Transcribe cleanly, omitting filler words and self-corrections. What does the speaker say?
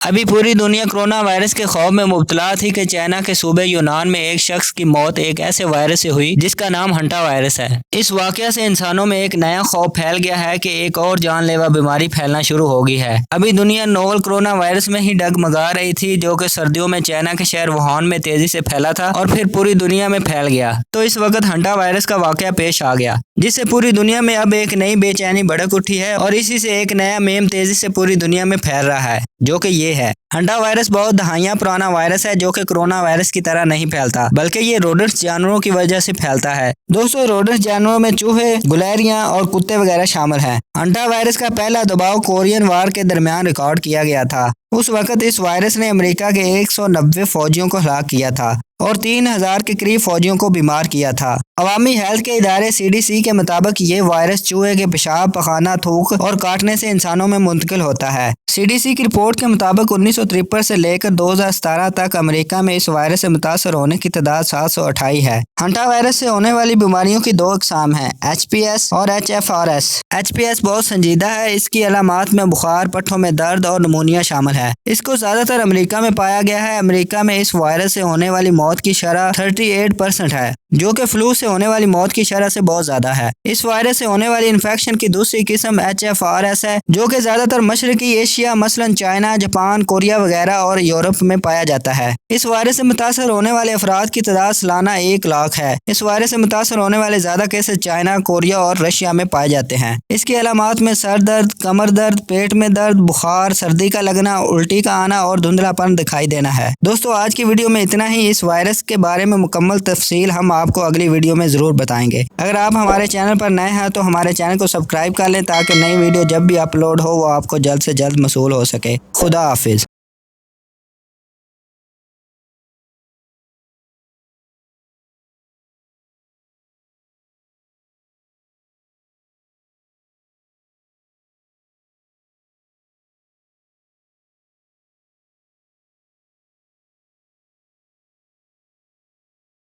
अभी पूरी दुनिया कोरोना वायरस के खौफ में मुब्तला थी कि चाइना के सूबे यूनान में एक शख्स की मौत एक ऐसे वायरस से हुई जिसका नाम हंटा वायरस है। इस वाकया से इंसानों में एक नया खौफ फैल गया है कि एक और जानलेवा बीमारी फैलना शुरू हो गई है। अभी दुनिया नोवल कोरोना वायरस में ही डगमगा रही थी, जो कि सर्दियों में चाइना के शहर वुहान में तेजी से फैला था और फिर पूरी दुनिया में फैल गया। तो इस वक्त हंटा वायरस का वाकया पेश आ गया, जिससे पूरी दुनिया में अब एक नई बेचैनी भड़क उठी है और इसी से एक नया मेम तेजी से पूरी दुनिया में फैल रहा है, जो कि ये है। हंटा वायरस बहुत दहाइयां पुराना वायरस है, जो कि कोरोना वायरस की तरह नहीं फैलता, बल्कि ये रोडेंट्स जानवरों की वजह से फैलता है। दोस्तों, रोडेंट्स जानवरों में चूहे, गुलैरियां और कुत्ते वगैरह शामिल हैं। हंटा वायरस का पहला दबाव कोरियन वार के दरमियान रिकॉर्ड किया गया था। उस वक्त इस वायरस ने अमेरिका के 190 फौजियों को हलाक किया था और 3000 के करीब फौजियों को बीमार किया था। अवामी हेल्थ के इदारे CDC के मुताबिक ये वायरस चूहे के पेशाब, पखाना, थूक और काटने से इंसानों में मुंतकिल होता है। CDC की रिपोर्ट के मुताबिक 1953 से लेकर 2017 तक अमेरिका में इस वायरस से मुतासर होने की तादाद 728 है। हंटा वायरस से होने वाली बीमारियों की 2 अक़साम हैं, HPS और HFRS। HPS बहुत संजीदा है। इसकी अलामात में बुखार, पट्ठों में दर्द और नमूनिया शामिल है। इसको ज्यादातर अमेरिका में पाया गया है। अमेरिका में इस वायरस से होने वाली मौत की शरह 38% है, जो कि फ्लू से होने वाली मौत की शरह से बहुत ज्यादा है। इस वायरस से होने वाली इन्फेक्शन की दूसरी किस्म HFRS है, जो कि ज्यादातर मशरकी एशिया मसलन चाइना, जापान, कोरिया वगैरह और यूरोप में पाया जाता है। इस वायरस से मुतासर होने वाले अफराद की तादाद सालाना 1 लाख है। इस वायरस से मुतासर होने वाले ज्यादा केसेस चाइना, कोरिया और रशिया में पाए जाते हैं। इसकी अलामात में सर दर्द, कमर दर्द, पेट में दर्द, बुखार, सर्दी का लगना, उल्टी का आना और धुंधलापन दिखाई देना है। दोस्तों, आज की वीडियो में इतना ही। इस वायरस के बारे में मुकम्मल तफसील हम आपको अगली वीडियो में जरूर बताएंगे। अगर आप हमारे चैनल पर नए हैं तो हमारे चैनल को सब्सक्राइब कर लें, ताकि नई वीडियो जब भी अपलोड हो वो आपको जल्द से जल्द मसूल हो सके। खुदा हाफिज।